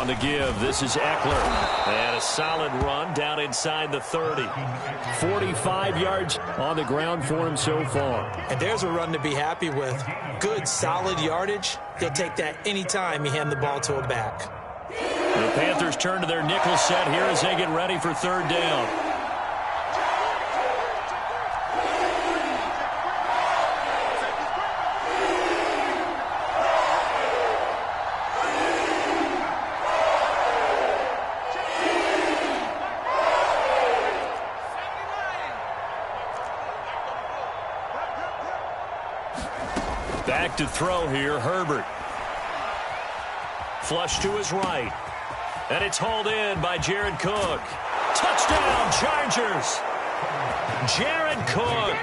the give. This is Eckler. And a solid run down inside the 30. 45 yards on the ground for him so far. And there's a run to be happy with. Good, solid yardage. He'll take that anytime you hand the ball to a back. The Panthers turn to their nickel set here as they get ready for third down. Back to throw here, Herbert. Flush to his right. And it's hauled in by Jared Cook. Touchdown, Chargers. Jared Cook,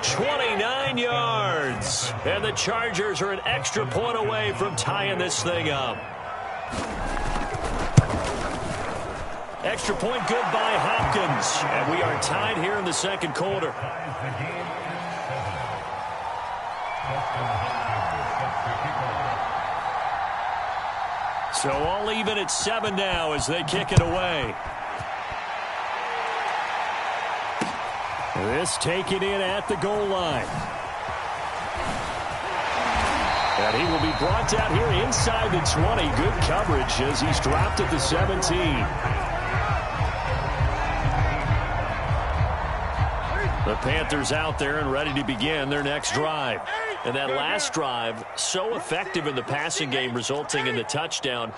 29 yards. And the Chargers are an extra point away from tying this thing up. Extra point good by Hopkins. And we are tied here in the second quarter. So all even at 7 now as they kick it away. This taken in at the goal line. And he will be brought down here inside the 20. Good coverage as he's dropped at the 17. The Panthers out there and ready to begin their next drive. And that last drive, so effective in the passing game, resulting in the touchdown.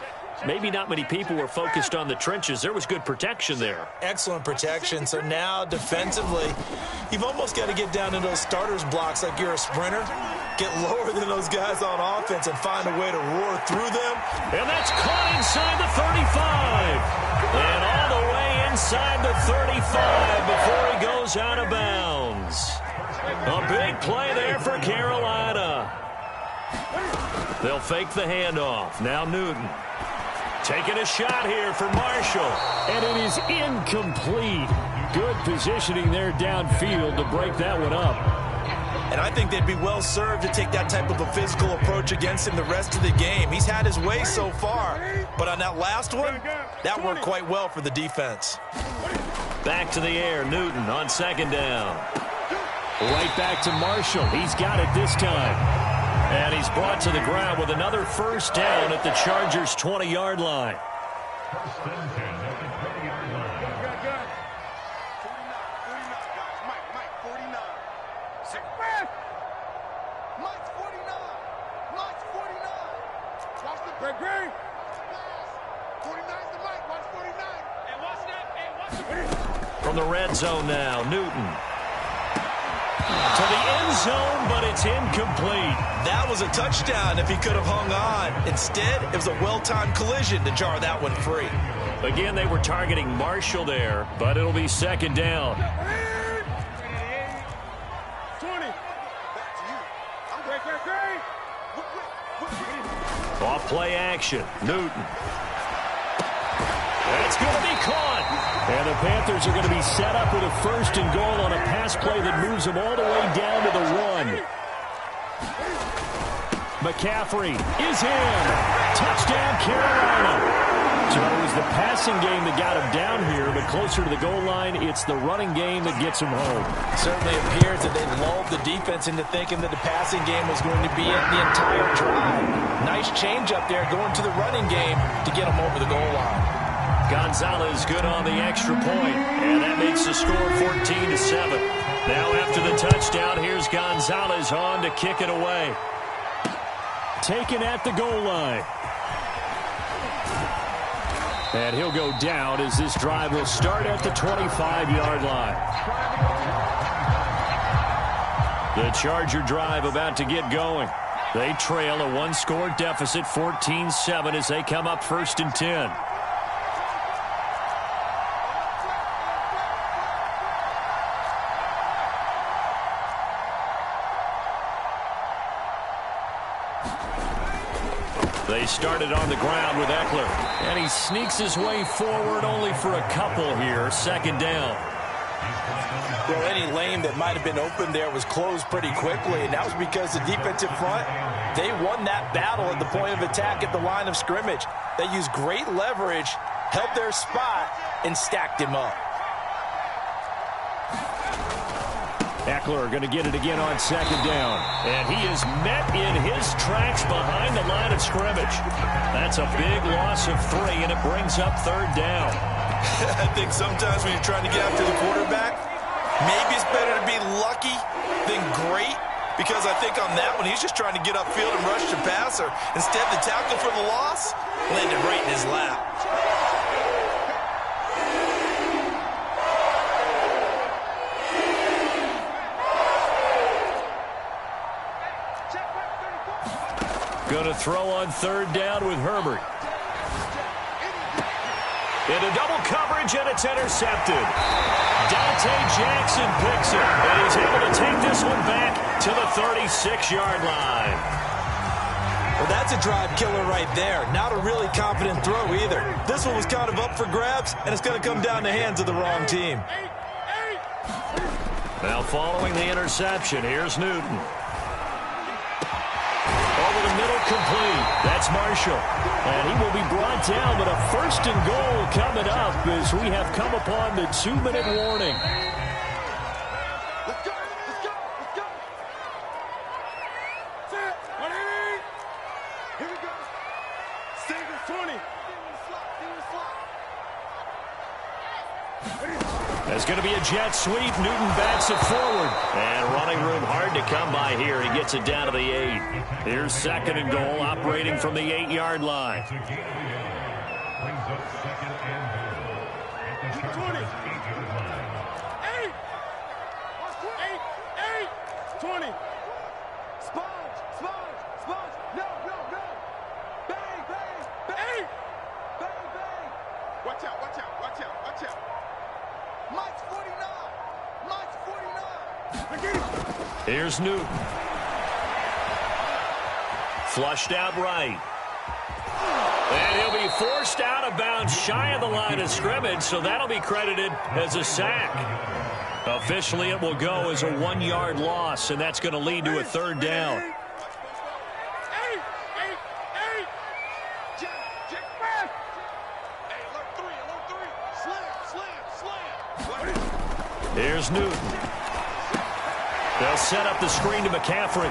Maybe not many people were focused on the trenches. There was good protection there. Excellent protection. So now defensively, you've almost got to get down to those starters blocks like you're a sprinter. Get lower than those guys on offense and find a way to roar through them. And that's caught inside the 35. And all the way inside the 35 before he goes out of bounds. A big play there for Carolina. They'll fake the handoff. Now Newton. Taking a shot here for Marshall. And it is incomplete. Good positioning there downfield to break that one up. And I think they'd be well served to take that type of a physical approach against him the rest of the game. He's had his way so far. But on that last one, that worked quite well for the defense. Back to the air. Newton on second down. Right back to Marshall. He's got it this time. And he's brought to the ground with another first down at the Chargers' 20-yard line. From the red zone now, Newton. To the end zone, but it's incomplete. That was a touchdown if he could have hung on. Instead, it was a well-timed collision to jar that one free. Again, they were targeting Marshall there, but it'll be second down. 20. Off play action. Newton. That's going to be caught. And the Panthers are going to be set up with a first and goal on a pass play that moves them all the way down to the 1. McCaffrey is in. Touchdown, Carolina. So it was the passing game that got him down here, but closer to the goal line, it's the running game that gets him home. Certainly appears that they lulled the defense into thinking that the passing game was going to be in the entire drive. Nice change up there going to the running game to get him over the goal line. Gonzalez good on the extra point, and that makes the score 14-7. Now after the touchdown, here's Gonzalez on to kick it away. Taken at the goal line. And he'll go down as this drive will start at the 25-yard line. The Charger drive about to get going. They trail a one-score deficit, 14-7, as they come up first and 10. They started on the ground with Eckler, and he sneaks his way forward only for a couple here. Second down. Well, any lane that might have been open there was closed pretty quickly, and that was because the defensive front, they won that battle at the point of attack at the line of scrimmage. They used great leverage, held their spot, and stacked him up. Eckler going to get it again on second down. And he is met in his tracks behind the line of scrimmage. That's a big loss of 3, and it brings up third down. I think sometimes when you're trying to get after the quarterback, maybe it's better to be lucky than great, because I think on that one, he's just trying to get upfield and rush the passer. Instead, the tackle for the loss landed right in his lap. Going to throw on third down with Herbert. Into double coverage, and it's intercepted. Dante Jackson picks it, and he's able to take this one back to the 36-yard line. Well, that's a drive killer right there. Not a really confident throw either. This one was kind of up for grabs, and it's going to come down the hands of the wrong team. Now following the interception, here's Newton. Over the middle, complete. That's Marshall. And he will be brought down, but a first and goal coming up as we have come upon the 2-minute warning. Let's go, let's go, let's go. Set, 180. Here we go. Stay with 20. There's going to be a jet sweep. Newton bats it forward. And running room hard to come by here. He gets it down to the 8. Here's second and goal, operating from the 8-yard line. 20. 8. 20. Sponge, sponge, sponge. No, no, no. Bang, bang, bang. Bang, bang. Watch out, watch out, watch out, watch out. Mike's 49. Mike's 49. Here's Newton. Flushed out right. And he'll be forced out of bounds shy of the line of scrimmage, so that'll be credited as a sack. Officially, it will go as a 1-yard loss, and that's going to lead to a third down. Here's Newton. They'll set up the screen to McCaffrey.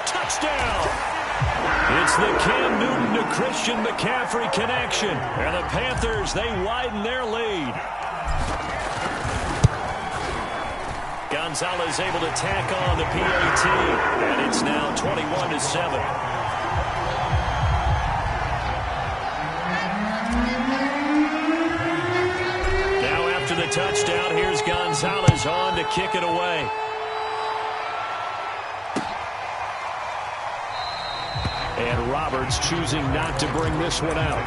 Touchdown! It's the Cam Newton to Christian McCaffrey connection. And the Panthers, they widen their lead. Gonzalez able to tack on the PAT. And it's now 21-7. The touchdown. Here's Gonzalez on to kick it away. And Roberts choosing not to bring this one out.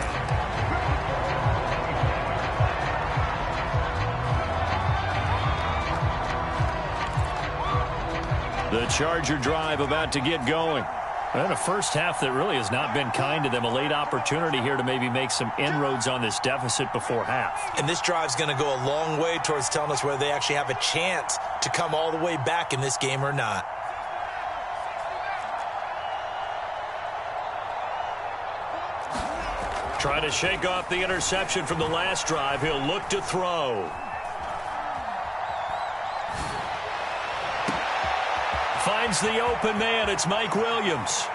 The Charger drive about to get going. And a first half that really has not been kind to them. A late opportunity here to maybe make some inroads on this deficit before half. And this drive's going to go a long way towards telling us whether they actually have a chance to come all the way back in this game or not. Trying to shake off the interception from the last drive. He'll look to throw. Finds the open man. It's Mike Williams.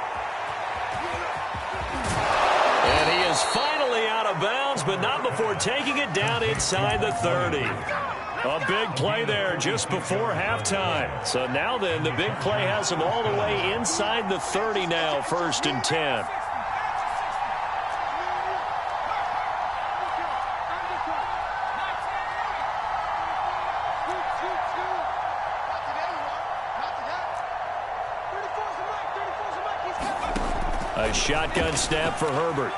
And he is finally out of bounds, but not before taking it down inside the 30. A big play there just before halftime. So now then, the big play has him all the way inside the 30 now, 1st and 10. A shotgun snap for Herbert.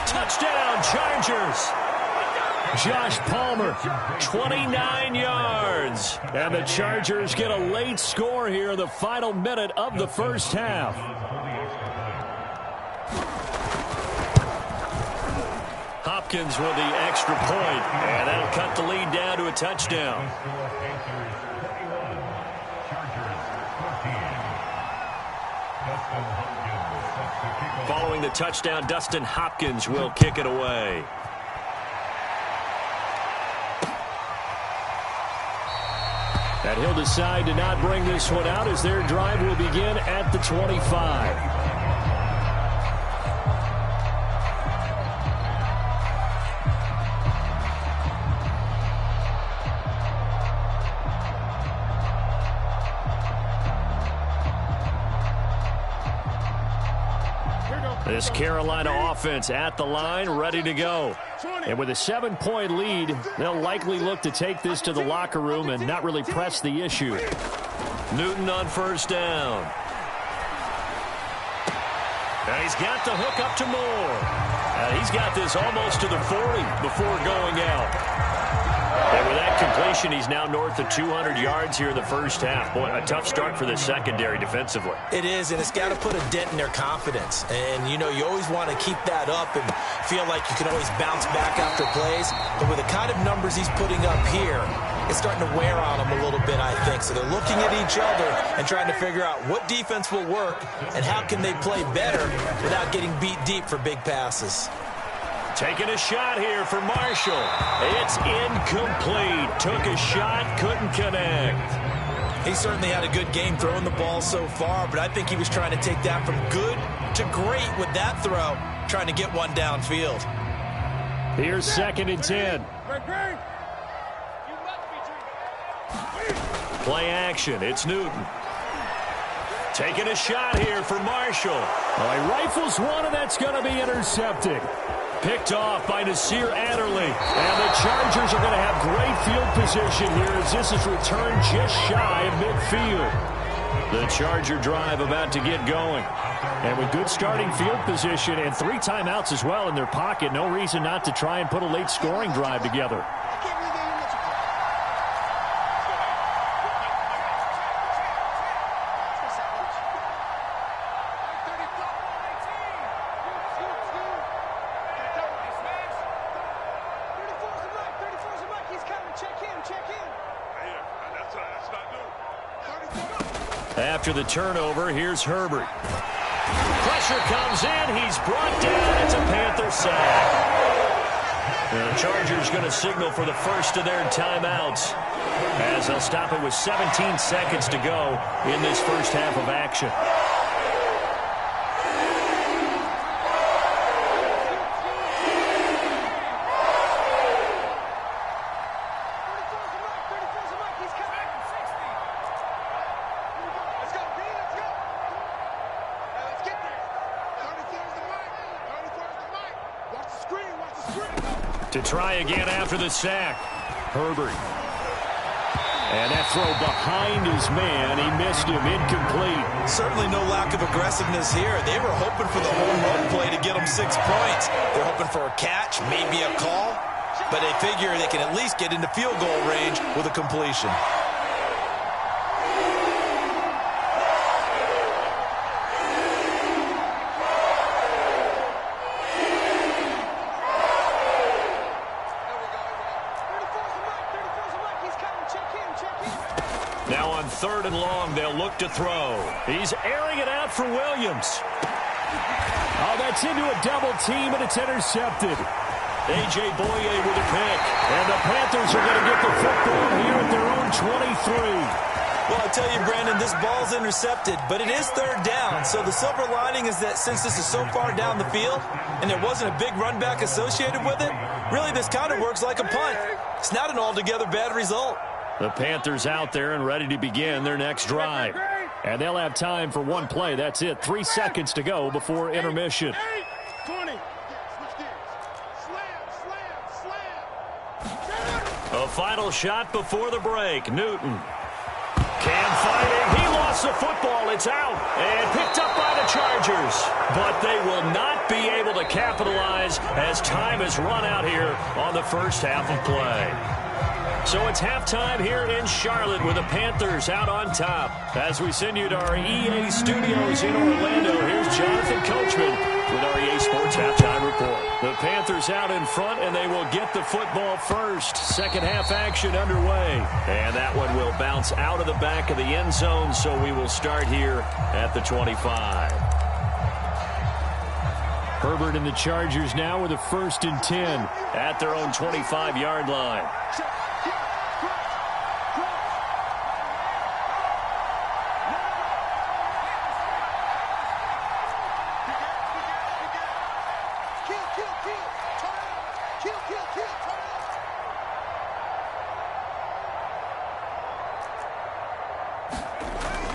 Touchdown, Chargers. Josh Palmer, 29 yards. And the Chargers get a late score here in the final minute of the first half. Hopkins with the extra point, and that'll cut the lead down to a touchdown. touchdown. Dustin Hopkins will kick it away. And he'll decide to not bring this one out as their drive will begin at the 25. This Carolina offense at the line, ready to go. And with a 7-point lead, they'll likely look to take this to the locker room and not really press the issue. Newton on first down. And he's got the hook up to Moore. And he's got this almost to the 40 before going out. And with that completion, he's now north of 200 yards here in the first half. Boy, a tough start for the secondary defensively. It is, and it's got to put a dent in their confidence. And, you know, you always want to keep that up and feel like you can always bounce back after plays. But with the kind of numbers he's putting up here, it's starting to wear on them a little bit, I think. So they're looking at each other and trying to figure out what defense will work and how can they play better without getting beat deep for big passes. Taking a shot here for Marshall. It's incomplete. Took a shot, couldn't connect. He certainly had a good game throwing the ball so far, but I think he was trying to take that from good to great with that throw, trying to get one downfield. Here's 2nd and 10. Play action. It's Newton. Taking a shot here for Marshall. Well, he rifles one, and that's going to be intercepted. Picked off by Nasir Adderley. And the Chargers are going to have great field position here as this is returned just shy of midfield. The Charger drive about to get going. And with good starting field position and 3 timeouts as well in their pocket, no reason not to try and put a late scoring drive together. After the turnover, here's Herbert. Pressure comes in. He's brought down. It's a Panther sack. And the Chargers going to signal for the first of their timeouts as they'll stop it with 17 seconds to go in this first half of action. To try again after the sack. Herbert. And that throw behind his man. He missed him. Incomplete. Certainly no lack of aggressiveness here. They were hoping for the home run play to get them 6 points. They're hoping for a catch, maybe a call. But they figure they can at least get into field goal range with a completion. Now on 3rd and long, they'll look to throw. He's airing it out for Williams. Oh, that's into a double team, and it's intercepted. A.J. Boye with a pick. And the Panthers are going to get the football here at their own 23. Well, I tell you, Brandon, this ball's intercepted, but it is 3rd down. So the silver lining is that since this is so far down the field and there wasn't a big run back associated with it, really this kind of works like a punt. It's not an altogether bad result. The Panthers out there and ready to begin their next drive. And they'll have time for one play. That's it. 3 seconds to go before intermission. 20. A final shot before the break. Newton can find it. He lost the football. It's out and picked up by the Chargers. But they will not be able to capitalize as time has run out here on the first half of play. So it's halftime here in Charlotte with the Panthers out on top. As we send you to our EA studios in Orlando, here's Jonathan Coachman with our EA Sports Halftime Report. The Panthers out in front, and they will get the football first. Second half action underway. And that one will bounce out of the back of the end zone, so we will start here at the 25. Herbert and the Chargers now with a 1st and 10 at their own 25-yard line.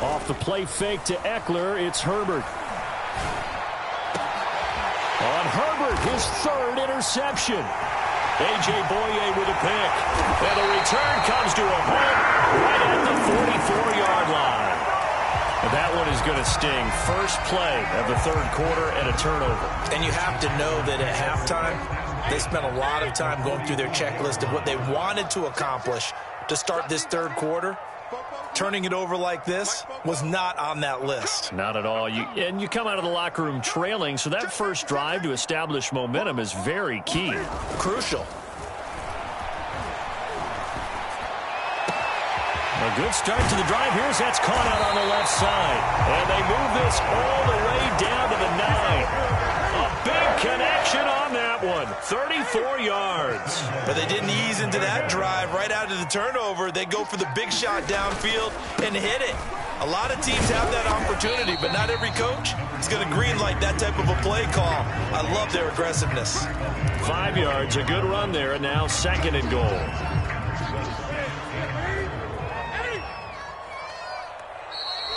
Off the play fake to Eckler, it's Herbert. On Herbert, his 3rd interception. A.J. Boye with a pick. And the return comes to a halt right at the 44-yard line. And that one is going to sting. First play of the 3rd quarter and a turnover. And you have to know that at halftime, they spent a lot of time going through their checklist of what they wanted to accomplish to start this 3rd quarter. Turning it over like this was not on that list. Not at all. And you come out of the locker room trailing, so that first drive to establish momentum is very key. Crucial. A good start to the drive. Here's that's caught out on the left side. And they move this all the way down to the 9. A big connection on that one. 34 yards. But they didn't ease into that drive right out of the turnover. They go for the big shot downfield and hit it. A lot of teams have that opportunity, but not every coach is going to green light that type of a play call. I love their aggressiveness. 5 yards, a good run there, and now 2nd and goal.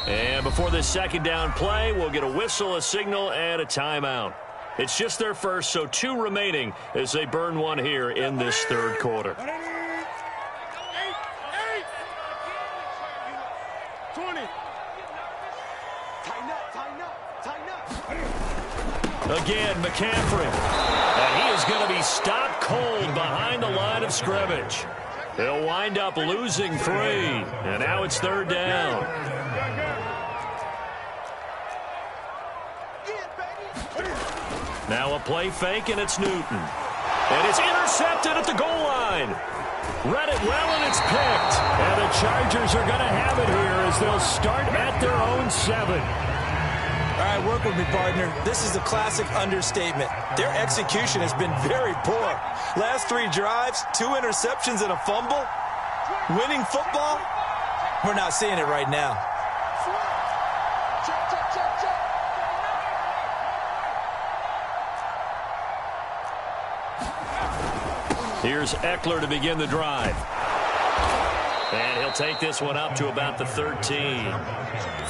And before this 2nd down play, we'll get a whistle, a signal, and a timeout. It's just their first, so 2 remaining as they burn one here in this 3rd quarter. 20. Again, McCaffrey. And he is going to be stopped cold behind the line of scrimmage. He'll wind up losing 3. And now it's 3rd down. Now a play fake, and it's Newton. And it's intercepted at the goal line. Read it well, and it's picked. And the Chargers are going to have it here as they'll start at their own 7. All right, work with me, partner. This is a classic understatement. Their execution has been very poor. Last 3 drives, 2 interceptions and a fumble. Winning football? We're not seeing it right now. Here's Eckler to begin the drive. And he'll take this one up to about the 13.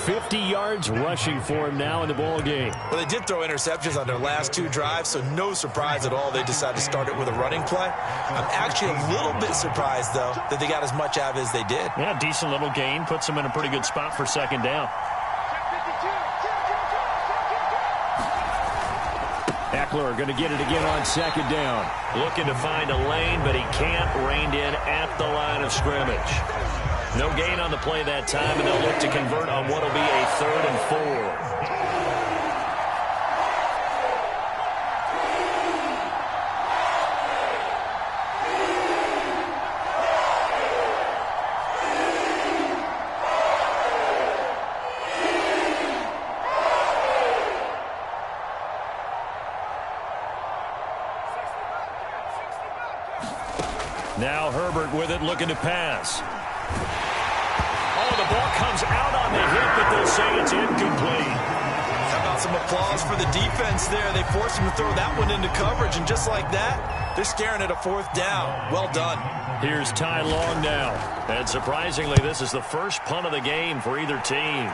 50 yards rushing for him now in the ball game. Well, they did throw interceptions on their last 2 drives, so no surprise at all they decided to start it with a running play. I'm actually a little bit surprised, though, that they got as much out of it as they did. Yeah, decent little gain. Puts them in a pretty good spot for 2nd down. Eckler going to get it again on 2nd down. Looking to find a lane, but he can't. Reined in at the line of scrimmage. No gain on the play that time, and they'll look to convert on what will be a 3rd and 4. Now Herbert with it, looking to pass. Oh, the ball comes out on the hit, but they'll say it's incomplete. How about some applause for the defense there? They forced him to throw that one into coverage, and just like that, they're staring at a 4th down. Well done. Here's Ty Long now. And surprisingly, this is the first punt of the game for either team.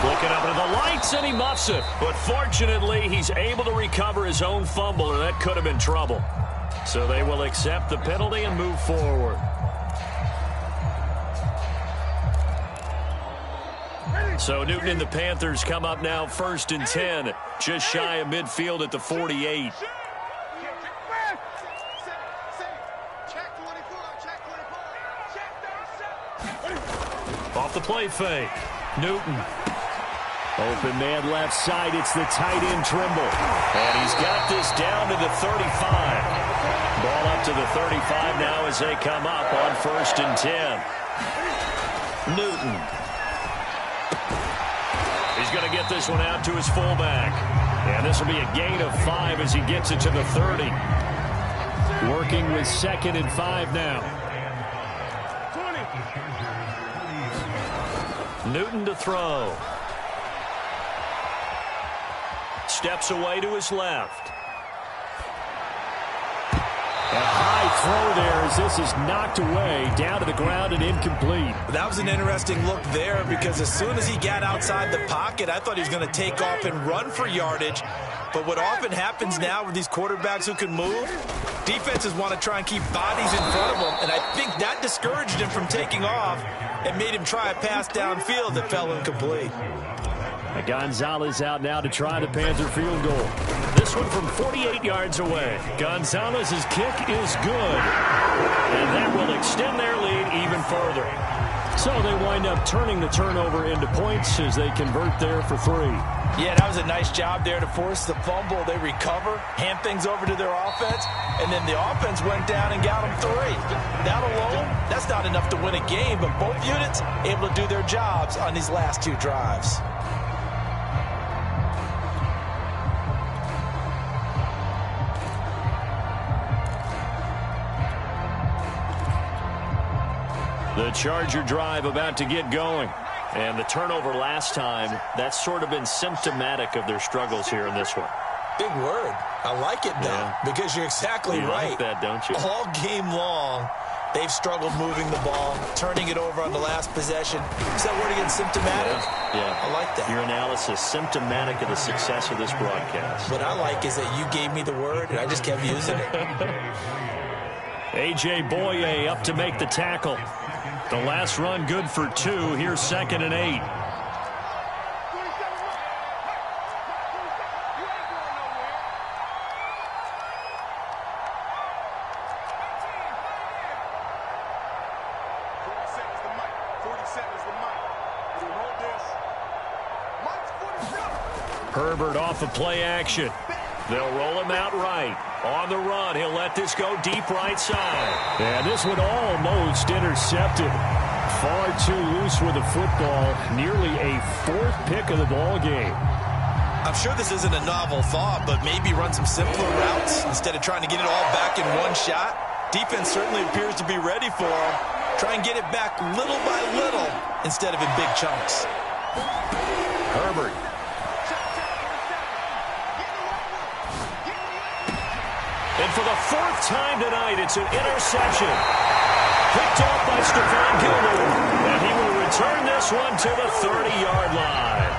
Looking up into the lights, and he muffs it. But fortunately, he's able to recover his own fumble, and that could have been trouble. So they will accept the penalty and move forward. So Newton and the Panthers come up now 1st and 10. Just shy of midfield at the 48. Off the play fake. Newton. Open man left side. It's the tight end Trimble. And he's got this down to the 35. Ball up to the 35 now as they come up on 1st and 10. Newton. He's going to to get this one out to his fullback. And this will be a gain of 5 as he gets it to the 30. Working with 2nd and 5 now. 20. Newton to throw. Steps away to his left. A high throw there as this is knocked away, down to the ground and incomplete. That was an interesting look there because as soon as he got outside the pocket, I thought he was going to take off and run for yardage. But what often happens now with these quarterbacks who can move, defenses want to try and keep bodies in front of them, and I think that discouraged him from taking off and made him try a pass downfield that fell incomplete. Gonzalez out now to try the Panther field goal. This one from 48 yards away. Gonzalez's kick is good. And that will extend their lead even further. So they wind up turning the turnover into points as they convert there for 3. Yeah, that was a nice job there to force the fumble. They recover, hand things over to their offense, and then the offense went down and got them 3. That alone, that's not enough to win a game, but both units able to do their jobs on these last 2 drives. The Charger drive about to get going. And the turnover last time, that's sort of been symptomatic of their struggles here in this one. Big word. I like it, though, because you're exactly right. Like that, don't you? All game long, they've struggled moving the ball, turning it over on the last possession. Is that word again, symptomatic? Yeah. I like that. Your analysis, symptomatic of the success of this broadcast. What I like is that you gave me the word, and I just kept using it. A.J. Boye up to make the tackle. The last run good for 2. Here's 2nd and 8. Herbert off of play action. They'll roll him out right. On the run, he'll let this go deep right side. And this one almost intercepted. Far too loose with the football. Nearly a 4th pick of the ball game. I'm sure this isn't a novel thought, but maybe run some simpler routes instead of trying to get it all back in one shot. Defense certainly appears to be ready for him. Try and get it back little by little instead of in big chunks. Herbert. And for the 4th time tonight, it's an interception. Picked off by Stephon Gilmore. And he will return this one to the 30-yard line.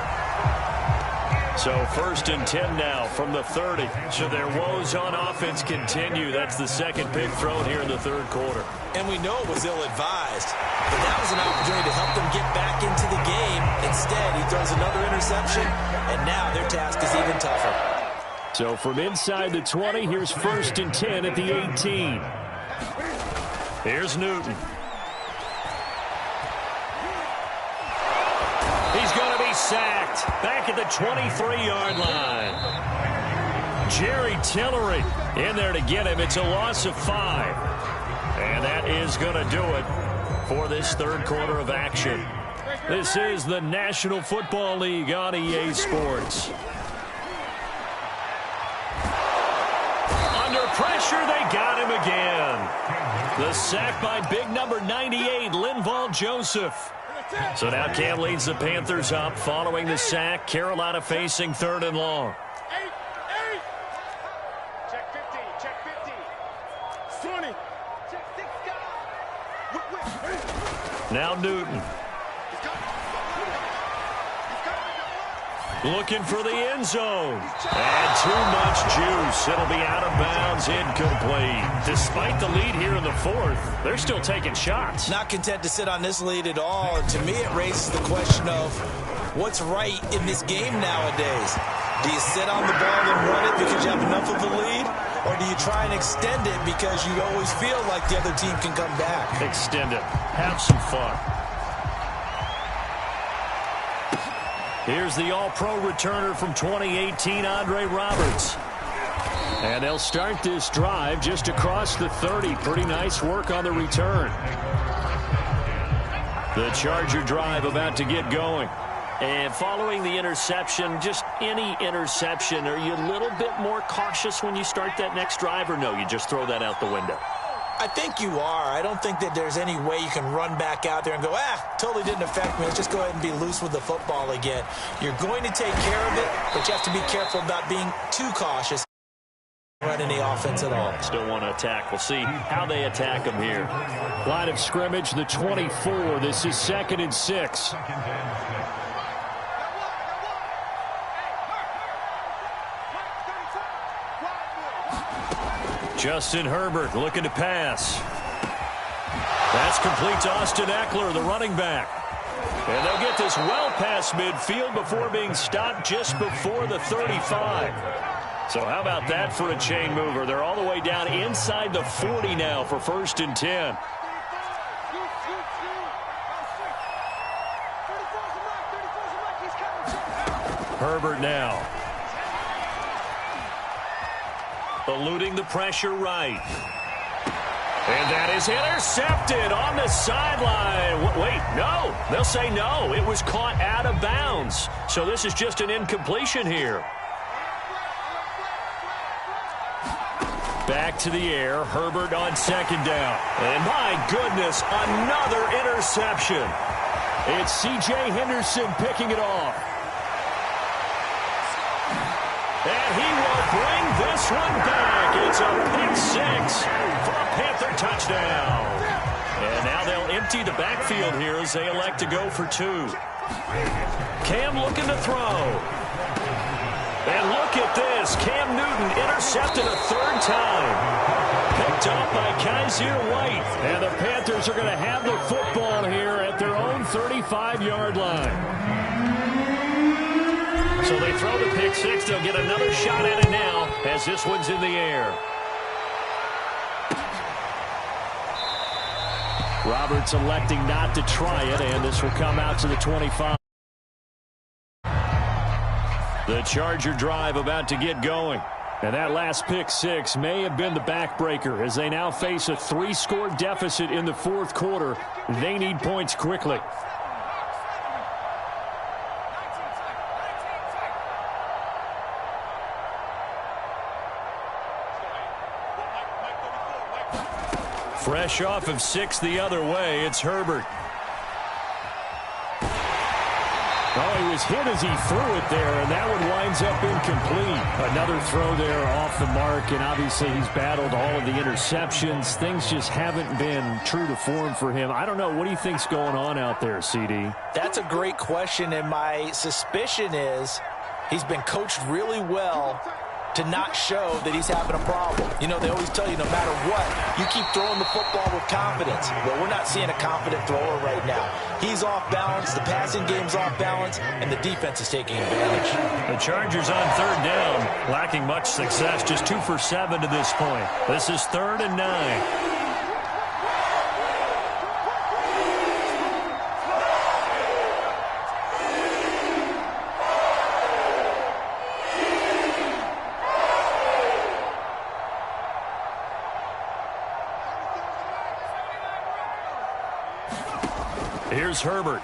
So 1st and 10 now from the 30. So their woes on offense continue. That's the 2nd pick thrown here in the 3rd quarter. And we know it was ill-advised. But that was an opportunity to help them get back into the game. Instead, he throws another interception. And now their task is even tougher. So from inside the 20, here's 1st and 10 at the 18. Here's Newton. He's going to be sacked back at the 23-yard line. Jerry Tillery in there to get him. It's a loss of 5. And that is going to do it for this 3rd quarter of action. This is the National Football League on EA Sports. Pressure, they got him again. The sack by big number 98, Linval Joseph. So now Cam leads the Panthers up following the sack. Carolina facing 3rd and long. Check 50, check 50. 20. Check 6 guys. Now Newton. Looking for the end zone. And too much juice. It'll be out of bounds, incomplete. Despite the lead here in the 4th, they're still taking shots. Not content to sit on this lead at all. And to me, it raises the question of what's right in this game nowadays. Do you sit on the ball and run it because you have enough of a lead? Or do you try and extend it because you always feel like the other team can come back? Extend it. Have some fun. Here's the all-pro returner from 2018, Andre Roberts. And they'll start this drive just across the 30. Pretty nice work on the return. The Charger drive about to get going. And following the interception, just any interception, are you a little bit more cautious when you start that next drive, or no, you just throw that out the window? I think you are. I don't think that there's any way you can run back out there and go, totally didn't affect me. Let's just go ahead and be loose with the football again. You're going to take care of it, but you have to be careful about being too cautious. Running the offense at all. Still want to attack. We'll see how they attack them here. Line of scrimmage, the 24. This is 2nd and 6. Justin Herbert looking to pass. That's complete to Austin Eckler, the running back. And they'll get this well past midfield before being stopped just before the 35. So how about that for a chain mover? They're all the way down inside the 40 now for 1st and 10. Herbert now. Eluding the pressure right. And that is intercepted on the sideline. Wait, no. They'll say no. It was caught out of bounds. So this is just an incompletion here. Back to the air. Herbert on 2nd down. And my goodness, another interception. It's C.J. Henderson picking it off. And he will bring this one back. It's a pick 6 for a Panther touchdown. And now they'll empty the backfield here as they elect to go for 2. Cam looking to throw. And look at this. Cam Newton intercepted a 3rd time. Picked off by Kaiser White. And the Panthers are going to have the football here at their own 35-yard line. So they throw the pick 6. They'll get another shot at it now as this one's in the air. Roberts electing not to try it, and this will come out to the 25. The Charger drive about to get going. And that last pick 6 may have been the backbreaker as they now face a 3-score deficit in the 4th quarter. They need points quickly. Fresh off of 6 the other way, it's Herbert. Oh, he was hit as he threw it there, and that one winds up incomplete. Another throw there off the mark, and obviously he's battled all of the interceptions. Things just haven't been true to form for him. I don't know. What do you think's going on out there, CD? That's a great question, and my suspicion is he's been coached really well to not show that he's having a problem. You know, they always tell you no matter what, you keep throwing the football with confidence. Well, we're not seeing a confident thrower right now. He's off balance, the passing game's off balance, and the defense is taking advantage. The Chargers on 3rd down, lacking much success, just 2 for 7 to this point. This is 3rd and 9. Here's Herbert.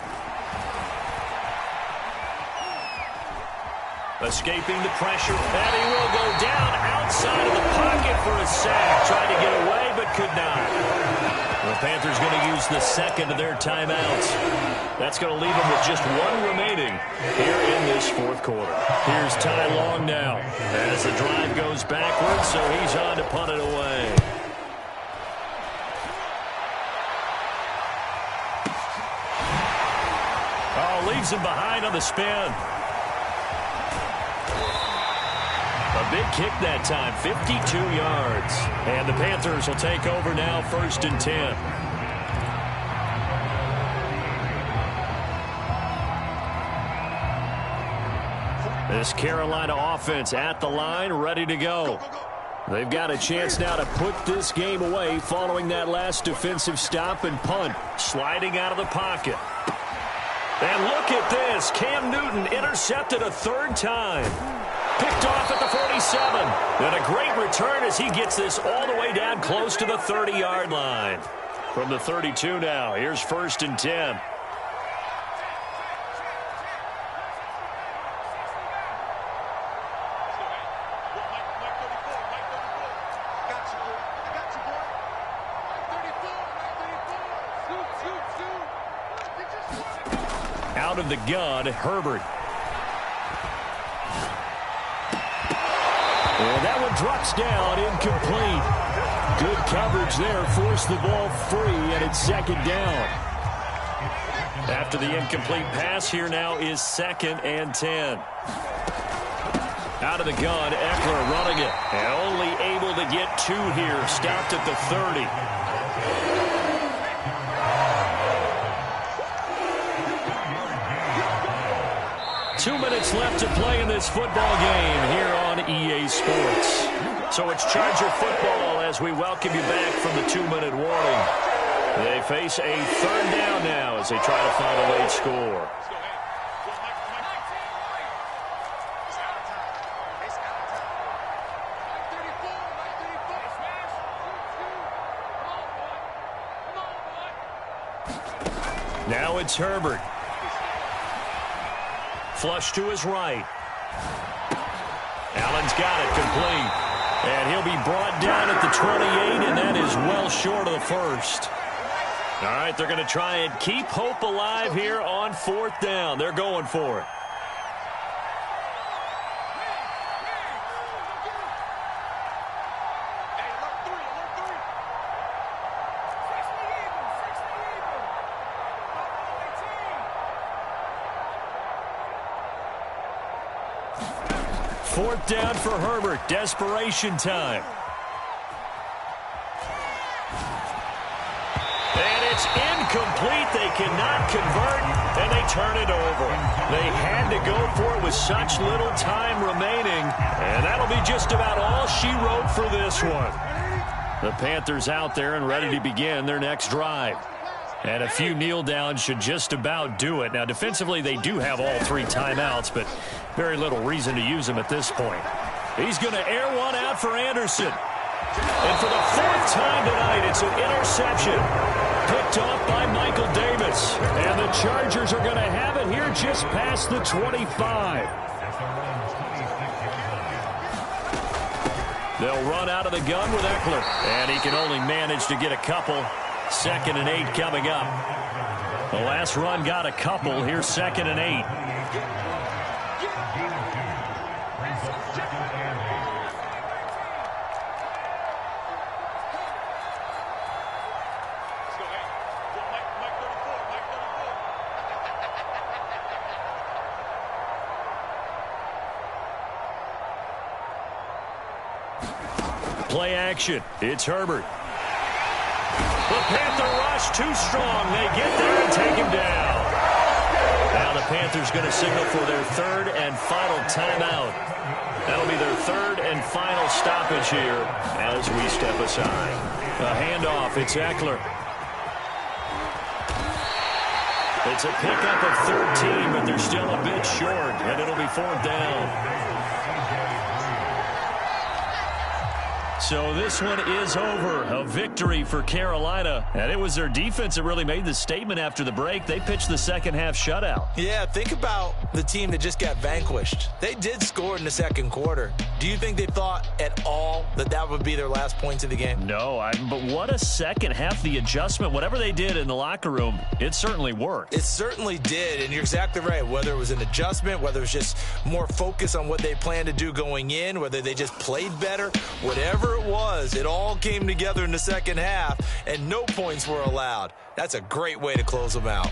Escaping the pressure, and he will go down outside of the pocket for a sack. Tried to get away, but could not. The Panthers going to use the 2nd of their timeouts. That's going to leave them with just 1 remaining here in this 4th quarter. Here's Ty Long now as the drive goes backwards, so he's on to punt it away. Leaves him behind on the spin. A big kick that time, 52 yards. And the Panthers will take over now, 1st and 10. This Carolina offense at the line, ready to go. They've got a chance now to put this game away following that last defensive stop and punt. Sliding out of the pocket. And look at this. Cam Newton intercepted a 3rd time. Picked off at the 47. And a great return as he gets this all the way down close to the 30-yard line. From the 32 now, here's 1st and 10. Out of the gun, Herbert. And that one drops down, incomplete. Good coverage there, forced the ball free, and it's second down. After the incomplete pass, here now is 2nd and 10. Out of the gun, Eckler running it. And only able to get 2 here, stopped at the 30. Two minutes left to play in this football game here on EA Sports. So it's Charger football as we welcome you back from the 2-minute warning. They face a 3rd down now as they try to find a late score. Now it's Herbert. Flush to his right. Allen's got it complete. And he'll be brought down at the 28, and that is well short of the first. All right, they're going to try and keep hope alive here on 4th down. They're going for it. Fourth down for Herbert. Desperation time. And it's incomplete. They cannot convert, and they turn it over. They had to go for it with such little time remaining, and that'll be just about all she wrote for this one. The Panthers out there and ready to begin their next drive. And a few kneel downs should just about do it. Now, defensively, they do have all 3 timeouts, but very little reason to use them at this point. He's going to air one out for Anderson. And for the 4th time tonight, it's an interception. Picked off by Michael Davis. And the Chargers are going to have it here just past the 25. They'll run out of the gun with Eckler. And he can only manage to get a couple. 2nd and 8 coming up. The last run got a couple. Here's 2nd and 8. Play action. It's Herbert. The Panther rush too strong. They get there and take him down. Now the Panthers going to signal for their 3rd and final timeout. That'll be their 3rd and final stoppage here as we step aside. A handoff. It's Eckler. It's a pickup of 13, but they're still a bit short, and it'll be 4th down. So this one is over. A victory for Carolina. And it was their defense that really made the statement after the break. They pitched the second half shutout. Yeah, think about the team that just got vanquished. They did score in the 2nd quarter. Do you think they thought at all that that would be their last points of the game? No, but what a second half. The adjustment, whatever they did in the locker room, it certainly worked. It certainly did, and you're exactly right. Whether it was an adjustment, whether it was just more focus on what they planned to do going in, whether they just played better, whatever it was, it all came together in the 2nd half, and no points were allowed. That's a great way to close them out.